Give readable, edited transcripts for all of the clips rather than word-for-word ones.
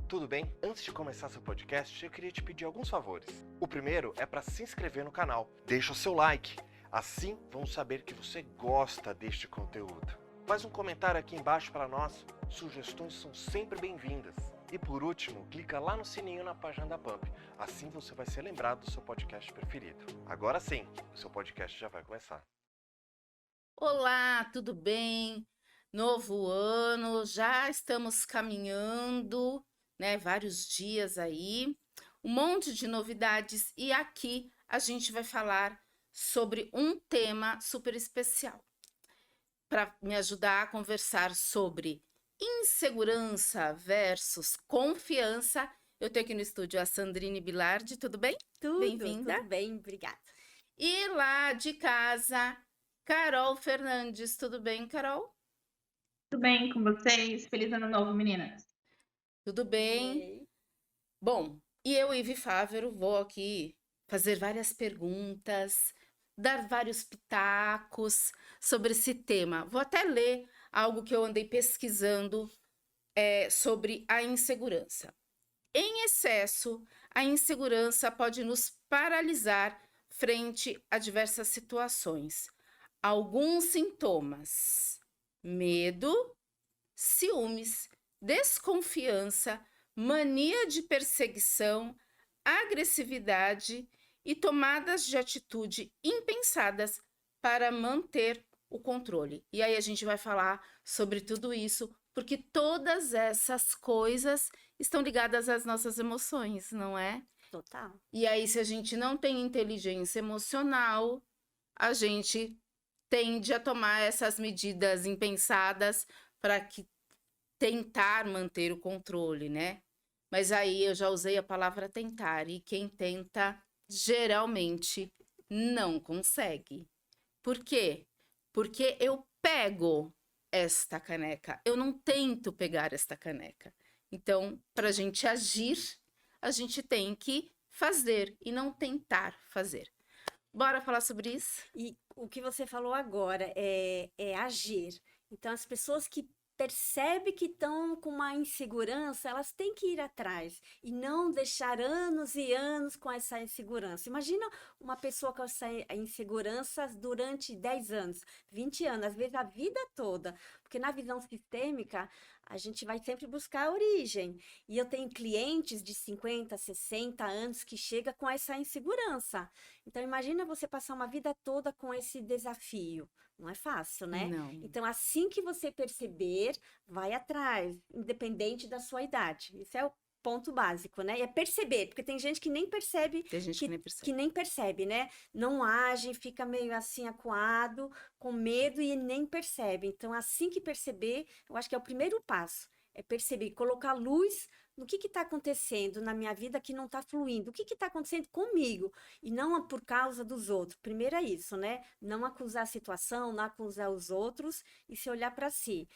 tudo bem? Antes de começar seu podcast, eu queria te pedir alguns favores. O primeiro é para se inscrever no canal. Deixa o seu like, assim vamos saber que você gosta deste conteúdo. Faz um comentário aqui embaixo para nós, sugestões são sempre bem-vindas. E por último, clica lá no sininho na página da Pump, assim você vai ser lembrado do seu podcast preferido. Agora sim, o seu podcast já vai começar. Olá, tudo bem? Novo ano, já estamos caminhando, né? Vários dias aí, um monte de novidades e aqui a gente vai falar sobre um tema super especial. Para me ajudar a conversar sobre insegurança versus confiança, eu tenho aqui no estúdio a Sandrine Bilardi, tudo bem? Bem-vinda. Tudo bem, obrigada. E lá de casa, Carol Fernandes, tudo bem, Carol? Tudo bem com vocês? Feliz ano novo, meninas. Tudo bem? Ei, Bom, e eu, Ivi Fávero, vou aqui fazer várias perguntas, dar vários pitacos sobre esse tema. Vou até ler algo que eu andei pesquisando sobre a insegurança. Em excesso, a insegurança pode nos paralisar frente a diversas situações. Alguns sintomas: medo, ciúmes, desconfiança, mania de perseguição, agressividade e tomadas de atitude impensadas para manter o controle. E aí a gente vai falar sobre tudo isso, porque todas essas coisas estão ligadas às nossas emoções, não é? total. E aí, se a gente não tem inteligência emocional, a gente tende a tomar essas medidas impensadas para que tentar manter o controle, né? Mas aí eu já usei a palavra tentar, e quem tenta geralmente não consegue. Por quê? Porque eu pego esta caneca, eu não tento pegar esta caneca. Então, para a gente agir, a gente tem que fazer e não tentar fazer. Bora falar sobre isso? E o que você falou agora é agir. Então, as pessoas que percebem que estão com uma insegurança, elas têm que ir atrás e não deixar anos e anos com essa insegurança. Imagina uma pessoa com essa insegurança durante 10 anos, 20 anos, às vezes a vida toda. Porque na visão sistêmica, a gente vai sempre buscar a origem. E eu tenho clientes de 50, 60 anos que chegam com essa insegurança. Então, imagina você passar uma vida toda com esse desafio. Não é fácil, né? Não. Então, assim que você perceber, vai atrás, independente da sua idade. Isso é o ponto básico, né? E é perceber, porque tem gente que nem percebe, Tem gente que nem percebe. que nem percebe, né? Não age, fica meio assim acuado, com medo e nem percebe. Então, assim que perceber, eu acho que é o primeiro passo. É perceber, colocar luz no que está acontecendo na minha vida que não está fluindo. O que está acontecendo comigo? E não por causa dos outros. Primeiro é isso, né? Não acusar a situação, não acusar os outros e se olhar para si.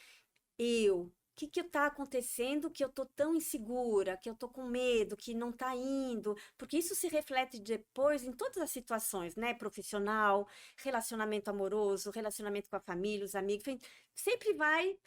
O que está acontecendo que eu estou tão insegura, que eu estou com medo, que não está indo? Porque isso se reflete depois em todas as situações, né? Profissional, relacionamento amoroso, relacionamento com a família, os amigos, enfim, sempre vai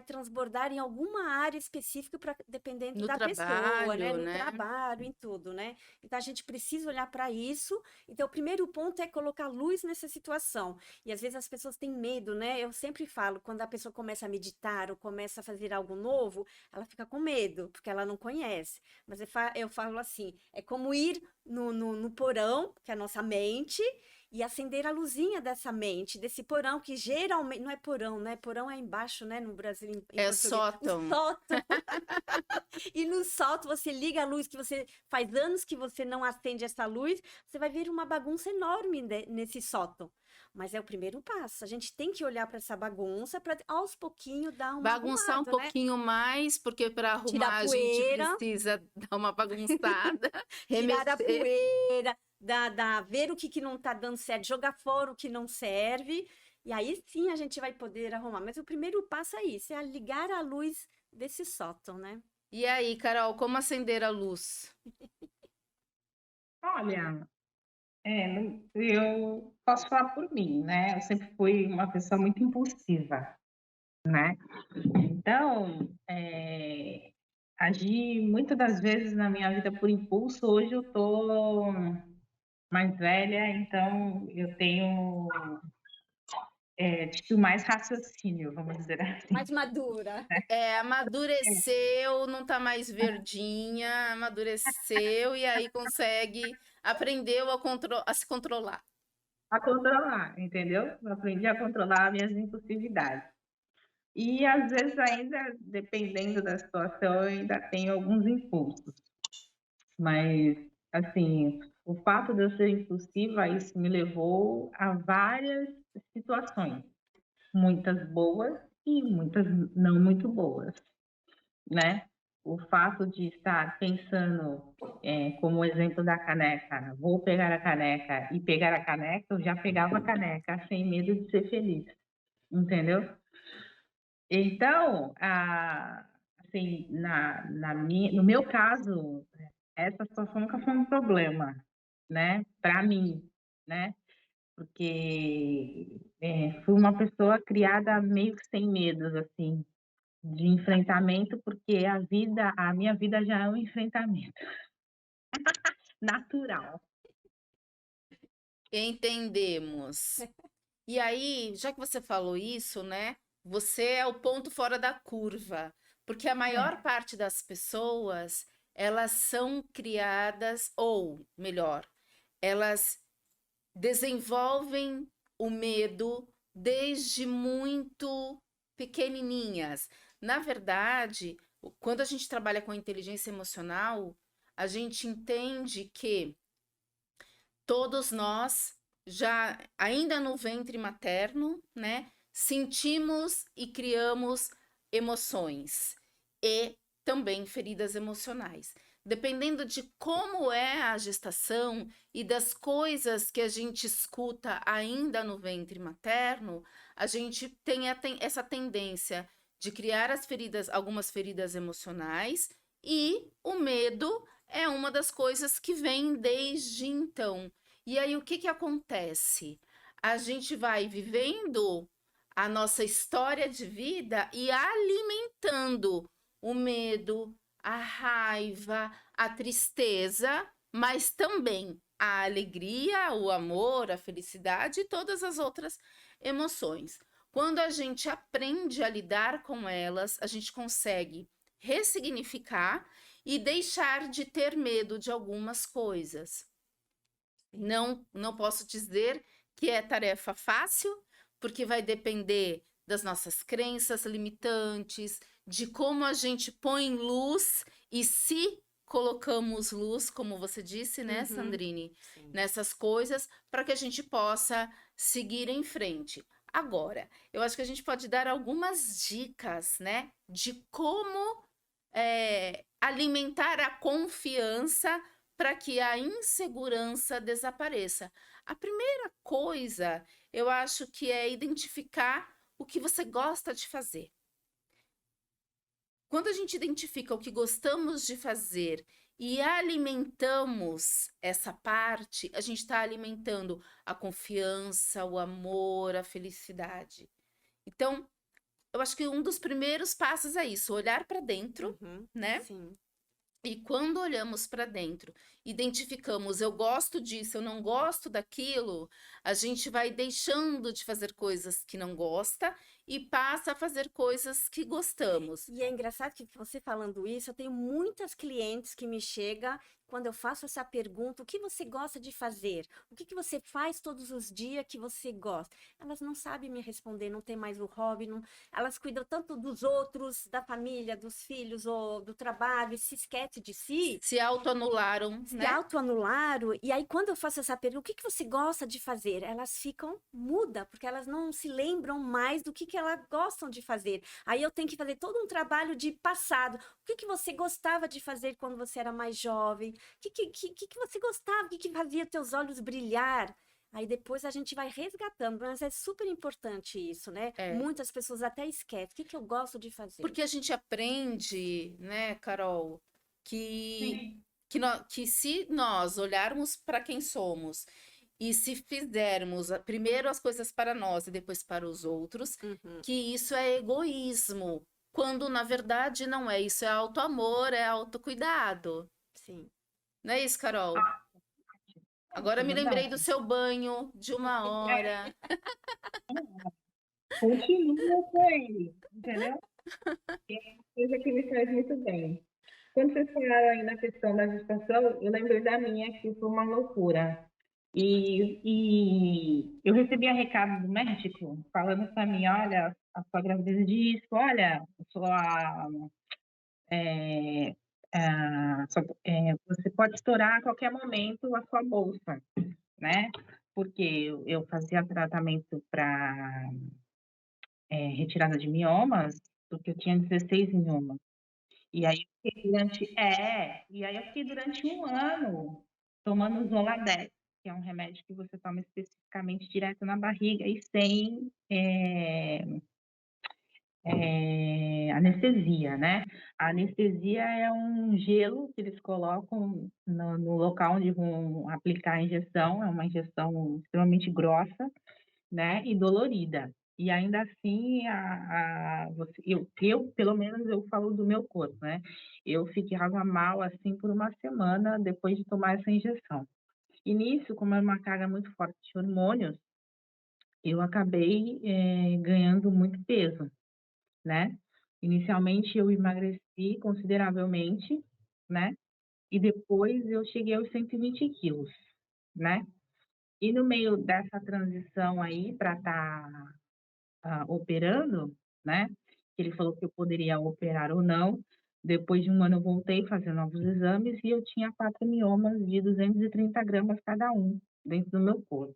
transbordar em alguma área específica dependendo No da pessoa, né? trabalho, No né? trabalho, em tudo, né? Então a gente precisa olhar para isso. Então o primeiro ponto é colocar luz nessa situação. E às vezes as pessoas têm medo, né? Eu sempre falo, quando a pessoa começa a meditar ou começa a fazer algo novo, ela fica com medo, porque ela não conhece. Mas eu falo assim, é como ir no porão, que é a nossa mente, e acender a luzinha dessa mente, desse porão, que geralmente, não é porão, né? Porão é embaixo, né? No Brasil, em É português. sótão. O sótão. E no sótão você liga a luz, que você faz anos que você não acende essa luz, você vai ver uma bagunça enorme nesse sótão. Mas é o primeiro passo. A gente tem que olhar para essa bagunça para aos pouquinhos dar uma Bagunçar um arrumada, né? pouquinho mais, porque para Tirar arrumar a a gente poeira, precisa dar uma bagunçada, tirar a remexer. poeira, ver o que não está dando certo, jogar fora o que não serve. E aí sim a gente vai poder arrumar. Mas o primeiro passo é isso, é ligar a luz desse sótão, né? E aí, Carol, como acender a luz? Olha, eu posso falar por mim, né? Eu sempre fui uma pessoa muito impulsiva, né? Então, agi muitas das vezes na minha vida por impulso. Hoje eu tô mais velha, então eu tenho tido mais raciocínio, vamos dizer assim. Mais madura. Amadureceu, não tá mais verdinha, amadureceu e aí consegue, aprendeu a se controlar. A controlar, entendeu? Eu aprendi a controlar as minhas impulsividades. E às vezes ainda, dependendo da situação, eu ainda tenho alguns impulsos. Mas, assim, o fato de eu ser impulsiva, isso me levou a várias situações, muitas boas e muitas não muito boas, né? O fato de estar pensando, como o exemplo da caneca, vou pegar a caneca e pegar a caneca, eu já pegava a caneca sem medo de ser feliz, entendeu? Então, assim, no meu caso, essa situação nunca foi um problema, né, para mim, né, porque fui uma pessoa criada meio que sem medos, assim, de enfrentamento, porque a minha vida já é um enfrentamento natural. Entendemos. E aí, já que você falou isso, né? Você é o ponto fora da curva, porque a maior parte das pessoas, elas são criadas, ou melhor, elas desenvolvem o medo desde muito pequenininhas. Na verdade, quando a gente trabalha com inteligência emocional, a gente entende que todos nós, já ainda no ventre materno, né, sentimos e criamos emoções e também feridas emocionais. Dependendo de como é a gestação e das coisas que a gente escuta ainda no ventre materno, a gente tem essa tendência de criar algumas feridas emocionais, e o medo é uma das coisas que vem desde então. E aí, o que que acontece? A gente vai vivendo a nossa história de vida e alimentando o medo, a raiva, a tristeza, mas também a alegria, o amor, a felicidade e todas as outras emoções. Quando a gente aprende a lidar com elas, a gente consegue ressignificar e deixar de ter medo de algumas coisas. Não posso dizer que é tarefa fácil, porque vai depender das nossas crenças limitantes, de como a gente põe luz e se colocamos luz, como você disse, né, Uhum. Sandrine, Sim. nessas coisas, para que a gente possa seguir em frente. Agora, eu acho que a gente pode dar algumas dicas, né, de como alimentar a confiança para que a insegurança desapareça. A primeira coisa, eu acho que é identificar o que você gosta de fazer. Quando a gente identifica o que gostamos de fazer e alimentamos essa parte, a gente está alimentando a confiança, o amor, a felicidade. Então, eu acho que um dos primeiros passos é isso, olhar para dentro, Uhum. né? Sim. E quando olhamos para dentro, identificamos, eu gosto disso, eu não gosto daquilo, a gente vai deixando de fazer coisas que não gosta e passa a fazer coisas que gostamos. E é engraçado que você falando isso, eu tenho muitas clientes que me chegam quando eu faço essa pergunta, o que você gosta de fazer? O que você faz todos os dias que você gosta? Elas não sabem me responder, não tem mais o hobby, elas cuidam tanto dos outros, da família, dos filhos ou do trabalho, e se esquece de si. Se autoanularam, Se né? autoanularam, e aí quando eu faço essa pergunta, o que você gosta de fazer? Elas ficam mudas, porque elas não se lembram mais do que elas gostam de fazer. Aí eu tenho que fazer todo um trabalho de passado. O que você gostava de fazer quando você era mais jovem? O que você gostava? O que fazia teus olhos brilhar? Aí depois a gente vai resgatando, mas é super importante isso, né? É. Muitas pessoas até esquecem. O que eu gosto de fazer? Porque a gente aprende, né, Carol, que se nós olharmos para quem somos e se fizermos primeiro as coisas para nós e depois para os outros, Uhum. que isso é egoísmo. quando na verdade não é. Isso é autoamor, é autocuidado. Sim. Não é isso, Carol? Agora É me lembrei do verdade. seu banho de 1 hora. Continua com ele, entendeu? É uma coisa que me faz muito bem. Quando vocês falaram aí na questão da gestação, eu lembrei da minha, que foi uma loucura. E eu recebia recado do médico falando para mim, olha, a sua gravidez é disso, olha, a sua, é, você pode estourar a qualquer momento a sua bolsa, né? Porque eu fazia tratamento para retirada de miomas, porque eu tinha 16 miomas. E aí eu fiquei durante 1 ano tomando Zoladex, que é um remédio que você toma especificamente direto na barriga e sem anestesia, né? A anestesia é um gelo que eles colocam no local onde vão aplicar a injeção, é uma injeção extremamente grossa, né, e dolorida. E ainda assim, pelo menos eu falo do meu corpo, né? Eu ficava mal assim por uma semana depois de tomar essa injeção. E nisso, como é uma carga muito forte de hormônios, eu acabei ganhando muito peso, né? Inicialmente eu emagreci consideravelmente, né? E depois eu cheguei aos 120 quilos, né? E no meio dessa transição aí para estar operando, né? Ele falou que eu poderia operar ou não. Depois de 1 ano eu voltei a fazer novos exames e eu tinha 4 miomas de 230 gramas cada um dentro do meu corpo.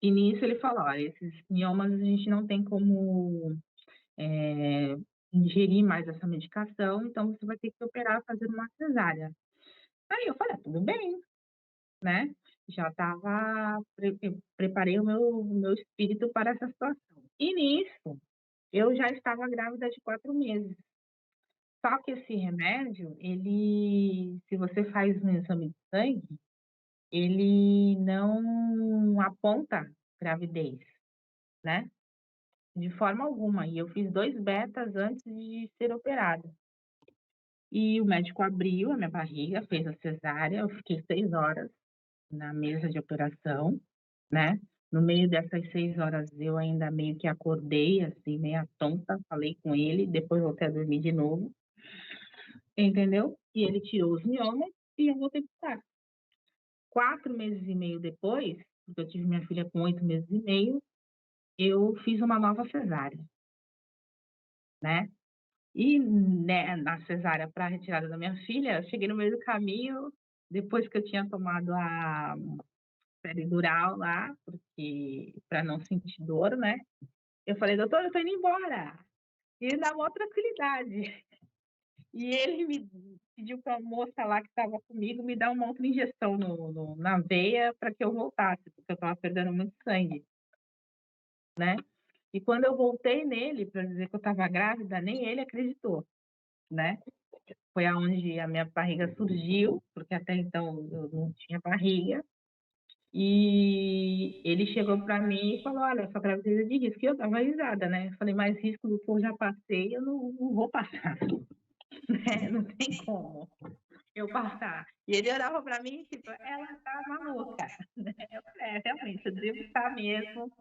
E nisso ele falou, olha, esses miomas a gente não tem como ingerir mais essa medicação, então você vai ter que operar, fazer uma cesárea. Aí eu falei, tudo bem, né? Já estava, preparei o meu espírito para essa situação. E nisso, eu já estava grávida de 4 meses. Só que esse remédio, ele, se você faz um exame de sangue, ele não aponta gravidez, né? De forma alguma. E eu fiz 2 betas antes de ser operada. E o médico abriu a minha barriga, fez a cesárea, eu fiquei 6 horas na mesa de operação, né? No meio dessas 6 horas eu ainda meio que acordei, assim, meia tonta, falei com ele, depois voltei a dormir de novo, entendeu? E ele tirou os miomas e eu voltei para casa. 4 meses e meio depois, porque eu tive minha filha com 8 meses e meio, eu fiz uma nova cesárea, né? E né, na cesárea para a retirada da minha filha, eu cheguei no meio do caminho, depois que eu tinha tomado a peridural lá, porque para não sentir dor, né? Eu falei, doutor, eu tô indo embora. E ele dá uma tranquilidade. E ele me pediu para a moça lá que estava comigo me dar uma outra injeção na veia para que eu voltasse, porque eu estava perdendo muito sangue, né? E quando eu voltei nele para dizer que eu estava grávida, nem ele acreditou, né? Foi aonde a minha barriga surgiu, porque até então eu não tinha barriga. E ele chegou para mim e falou: olha, sua gravidez é de risco. E eu dava risada, né? Eu falei: mais risco do que eu já passei, eu não vou passar. Né? Não tem como eu passar. E ele olhava para mim tipo, ela tá maluca. Né? Eu falei, realmente, eu devo estar mesmo,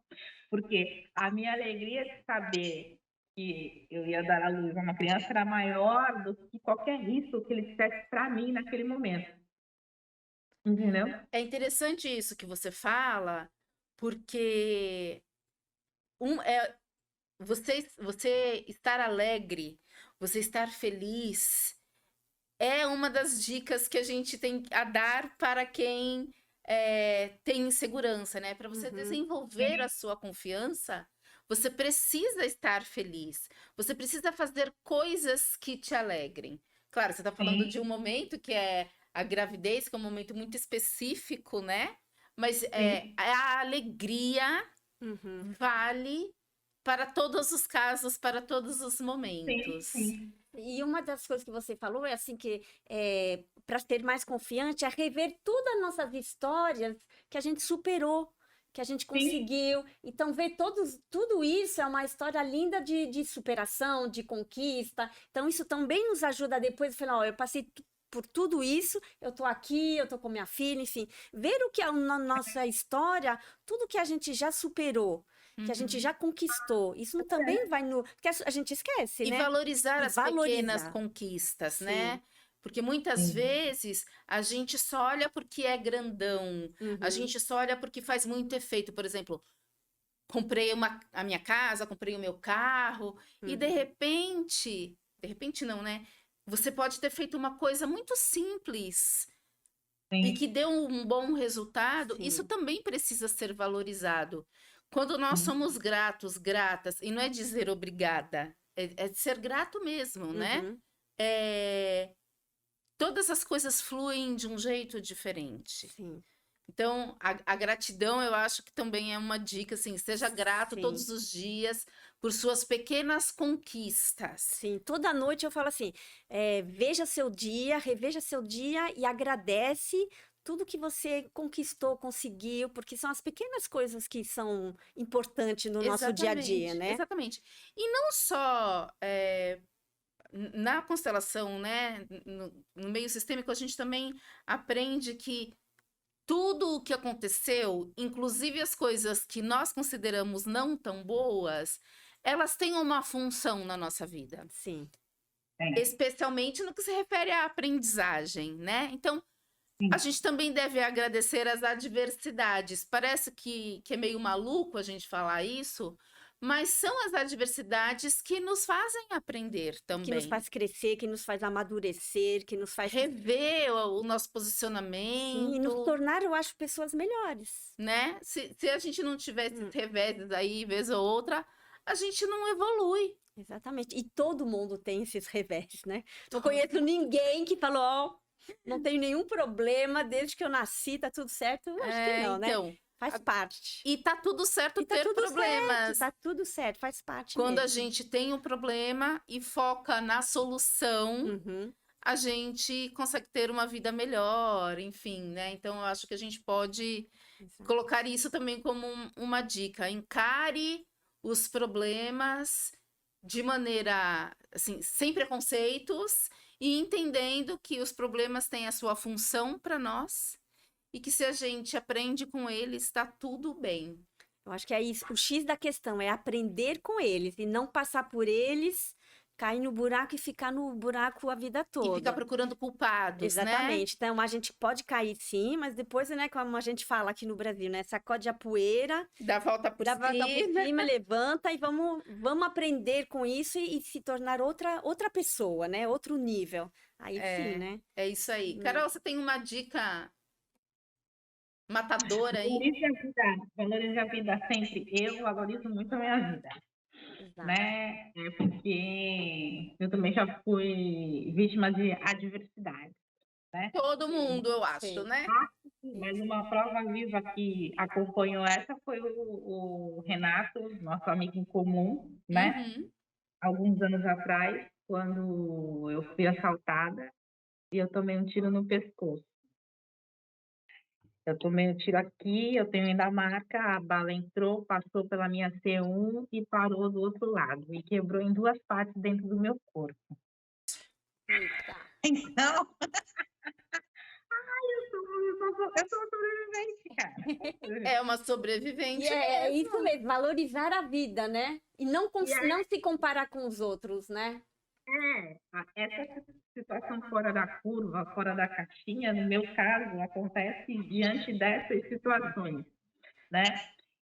porque a minha alegria de saber que eu ia dar à luz a uma criança era maior do que qualquer risco que ele tivesse para mim naquele momento. Entendeu? É interessante isso que você fala, porque você estar alegre, você estar feliz, é uma das dicas que a gente tem a dar para quem tem insegurança, né? Para você desenvolver a sua confiança, você precisa estar feliz. Você precisa fazer coisas que te alegrem. Claro, você está falando de um momento que é a gravidez, que é um momento muito específico, né? Mas a alegria vale para todos os casos, para todos os momentos. E uma das coisas que você falou é assim que para ser mais confiante é rever todas as nossas histórias que a gente superou. que a gente Sim. conseguiu. Então, ver tudo isso é uma história linda de superação, de conquista. Então, isso também nos ajuda depois a falar, ó, eu passei por tudo isso, eu tô aqui, eu tô com minha filha, enfim. Ver o que é na nossa história, tudo que a gente já superou, que a gente Uhum. já conquistou. Isso também vai no... Porque a gente esquece, E né? valorizar E as pequenas valorizar. conquistas, Sim. né? Porque muitas Sim. vezes a gente só olha porque é grandão, a Uhum, gente só olha porque faz muito efeito. Por exemplo, comprei a minha casa, comprei o meu carro, e uhum. de repente não, né? Você pode ter feito uma coisa muito simples e Sim. que deu um bom resultado, isso Sim. também precisa ser valorizado. Quando nós Sim. somos gratos, gratas, e não é dizer obrigada, é de ser grato mesmo, né? Uhum. É, todas as coisas fluem de um jeito diferente. Sim. Então, a gratidão, eu acho que também é uma dica, assim, seja grato Sim. todos os dias por suas pequenas conquistas. Sim, toda noite eu falo assim, veja seu dia, reveja seu dia e agradece tudo que você conquistou, conseguiu, porque são as pequenas coisas que são importantes no nosso dia a dia, Exatamente, né? exatamente. E não só na constelação, né, no meio sistêmico, a gente também aprende que tudo o que aconteceu, inclusive as coisas que nós consideramos não tão boas, elas têm uma função na nossa vida, Sim, especialmente no que se refere à aprendizagem, né? Então, a Sim. gente também deve agradecer as adversidades. Parece que é meio maluco a gente falar isso, mas são as adversidades que nos fazem aprender que nos também. faz crescer, que nos faz amadurecer, que nos faz, Rever o nosso sim, e nos posicionamento, tornar, eu acho, pessoas melhores. né? Se a gente não tiver esses Hum, reveses aí, vez ou outra, a gente não evolui. exatamente. E todo mundo tem esses revés, né? Não conheço ninguém que falou, ó, não tenho nenhum problema, desde que eu nasci, tá tudo certo. Eu acho que não, né? Então, Faz parte. e tá tudo certo E tá ter tudo certo, problemas. tá tudo certo, faz parte Quando a mesmo. gente tem um problema e foca na solução, Uhum, a gente consegue ter uma vida melhor, enfim, né? Então, eu acho que a gente pode exato. colocar isso também como uma dica. Encare os problemas de maneira, assim, sem preconceitos e entendendo que os problemas têm a sua função para nós e que se a gente aprende com eles, está tudo bem. Eu acho que é isso. O X da questão é aprender com eles e não passar por eles, cair no buraco e ficar no buraco a vida E ficar toda. procurando culpados, né? Exatamente. Então, a gente pode cair sim, mas depois, né, como a gente fala aqui no Brasil, né, sacode a poeira, Dá volta por dá a volta por cima. cima, levanta e vamos aprender com isso e se tornar outra pessoa, né, outro nível. Aí sim, né? É isso aí. Né? Carol, você tem uma dica matadora aí? Valorize a vida sempre. Eu valorizo muito a minha vida, Exato. né? Porque eu também já fui vítima de adversidade, né? Todo Sim, mundo, eu acho, sim, né? Mas uma prova viva que acompanhou essa foi o Renato, nosso amigo em comum, né? Uhum. Alguns anos atrás, quando eu fui assaltada e eu tomei um tiro no pescoço. Eu tomei um tiro aqui, eu tenho ainda a marca, a bala entrou, passou pela minha C1 e parou do outro lado, e quebrou em duas partes dentro do meu corpo. Eita. Então, eu sou uma sobrevivente, cara. É uma E sobrevivente é mesmo. isso mesmo, valorizar a vida, né? E não, E não se comparar com os outros, né? essa situação fora da curva, fora da caixinha, no meu caso, acontece diante dessas situações, né?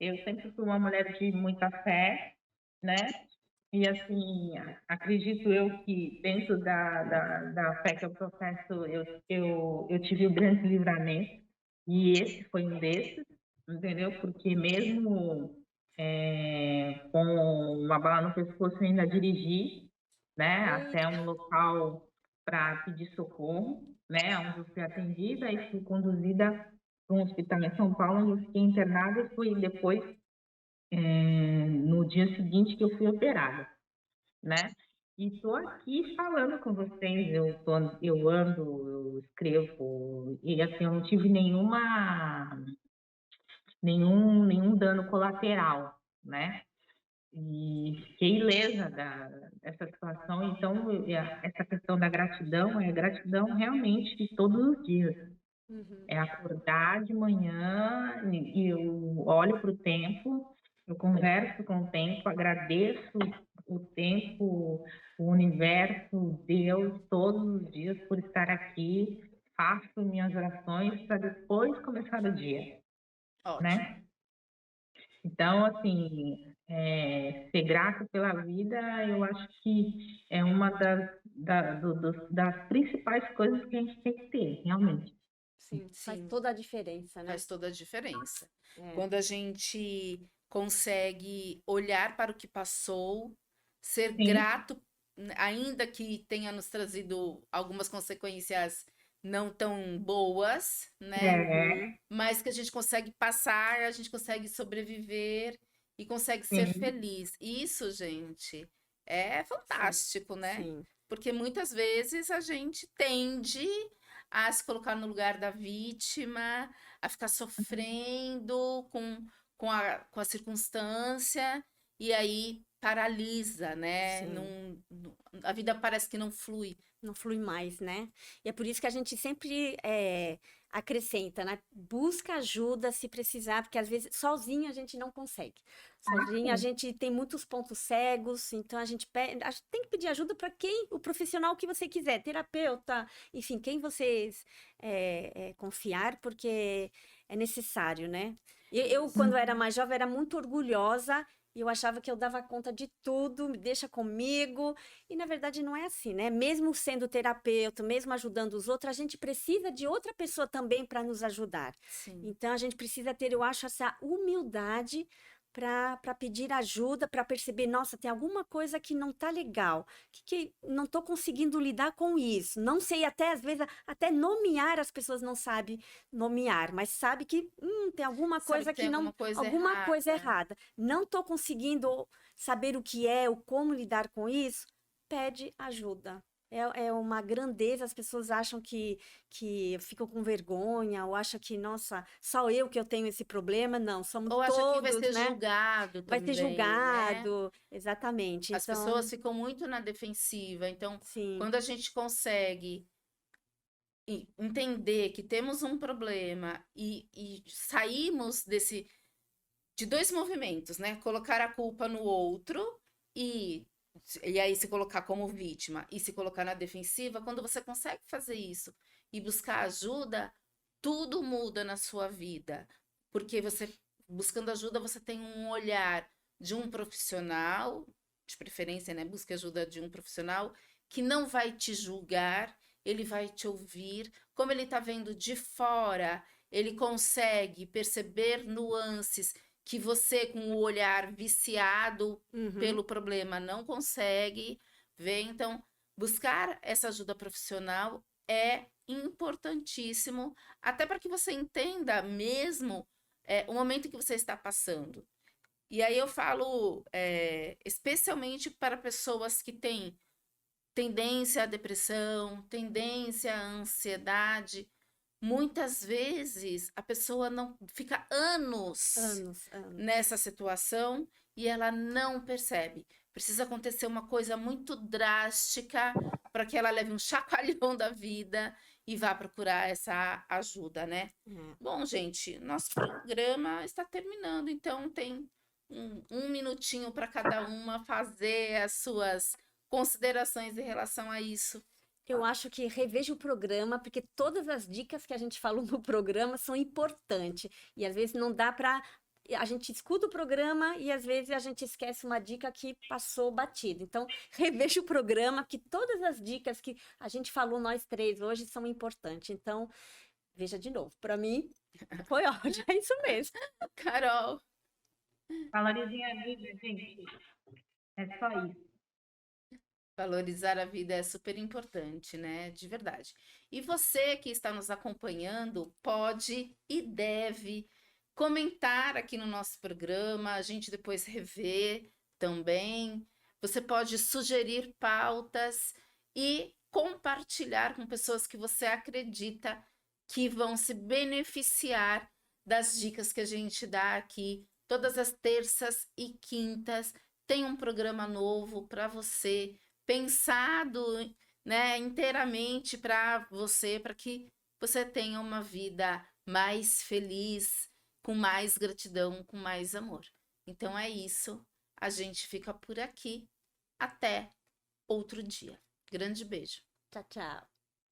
Eu sempre fui uma mulher de muita fé, né? E, assim, acredito eu que dentro da fé que eu professo, eu tive o grande livramento, e esse foi um desses, entendeu? Porque mesmo com uma bala no pescoço, eu ainda dirigi, né, até um local para pedir socorro, né, onde eu fui atendida e fui conduzida para um hospital em São Paulo, onde eu fiquei internada e fui depois, no dia seguinte que eu fui operada, né? E estou aqui falando com vocês, eu ando, eu escrevo, e assim, eu não tive nenhuma nenhum dano colateral, né? E fiquei ilesa dessa situação. Então, essa questão da gratidão é gratidão realmente de todos os dias. Uhum. É acordar de manhã e eu olho para o tempo, eu converso com o tempo, agradeço o tempo, o universo, Deus, todos os dias por estar aqui, faço minhas orações para depois começar o dia, Ótimo. né? Então, assim, ser grato pela vida, eu acho que é uma das principais coisas que a gente tem que ter, realmente. Sim, faz Sim. toda a diferença, né? Faz toda a diferença. É. Quando a gente consegue olhar para o que passou, ser Sim. grato, ainda que tenha nos trazido algumas consequências não tão boas, né? Uhum. Mas que a gente consegue passar, a gente consegue sobreviver e consegue ser Sim. feliz. Isso, gente, é fantástico, né? Sim. Porque muitas vezes a gente tende a se colocar no lugar da vítima, a ficar sofrendo com a circunstância, e aí paralisa, né? Sim. A vida parece que não flui. Não flui mais, né? E é por isso que a gente sempre acrescenta, né? Busca ajuda se precisar, porque às vezes sozinho a gente não consegue. Sozinho a sim. gente tem muitos pontos cegos, então a gente tem que pedir ajuda para o profissional que você quiser, terapeuta, enfim, quem vocês confiar, porque é necessário, né? Eu, quando era mais jovem, era muito orgulhosa. E eu achava que eu dava conta de tudo, me deixa comigo. E na verdade não é assim, né? Mesmo sendo terapeuta, mesmo ajudando os outros, a gente precisa de outra pessoa também para nos ajudar. Sim. Então a gente precisa ter, eu acho, essa humildade para pedir ajuda, para perceber, nossa, tem alguma coisa que não tá legal, que não tô conseguindo lidar com isso. Não sei, até às vezes, até nomear, as pessoas não sabem nomear, mas sabe que tem alguma Sabe coisa que tem que não, alguma coisa errada. Não tô conseguindo saber o que é, ou como lidar com isso, pede ajuda. É uma grandeza, as pessoas acham que ficam com vergonha, ou acham que, nossa, só eu que eu tenho esse problema. Não, somos Ou acha que vai todos, ser né? julgado Vai ser também, né? julgado, exatamente. As Então, pessoas ficam muito na defensiva. Então, sim, quando a gente consegue entender que temos um problema e saímos de dois movimentos, né? Colocar a culpa no outro e aí se colocar como vítima e se colocar na defensiva, quando você consegue fazer isso e buscar ajuda, tudo muda na sua vida. Porque você, buscando ajuda, você tem um olhar de um profissional, de preferência, né? Busque ajuda de um profissional que não vai te julgar, ele vai te ouvir. Como ele está vendo de fora, ele consegue perceber nuances que você, com o olhar viciado pelo problema, não consegue ver. Então, buscar essa ajuda profissional é importantíssimo, até para que você entenda mesmo o momento que você está passando. E aí eu falo especialmente para pessoas que têm tendência à depressão, tendência à ansiedade. Muitas vezes a pessoa não fica anos nessa situação e ela não percebe. Precisa acontecer uma coisa muito drástica para que ela leve um chacoalhão da vida e vá procurar essa ajuda, né? Bom, gente, nosso programa está terminando, então tem um minutinho para cada uma fazer as suas considerações em relação a isso. Eu acho que reveja o programa, porque todas as dicas que a gente falou no programa são importantes. E às vezes não dá para. A gente escuta o programa e às vezes a gente esquece uma dica que passou batido. Então, reveja o programa, que todas as dicas que a gente falou, nós três, hoje são importantes. Então, veja de novo. Para mim, foi ótimo. É isso mesmo. Carol. Valorizem a vida, gente. É só isso. Valorizar a vida é super importante, né? De verdade. E você que está nos acompanhando pode e deve comentar aqui no nosso programa, a gente depois rever também. Você pode sugerir pautas e compartilhar com pessoas que você acredita que vão se beneficiar das dicas que a gente dá aqui. Todas as terças e quintas tem um programa novo para você, pensado, né, inteiramente para você, para que você tenha uma vida mais feliz, com mais gratidão, com mais amor. Então é isso. A gente fica por aqui. Até outro dia. Grande beijo. Tchau, tchau.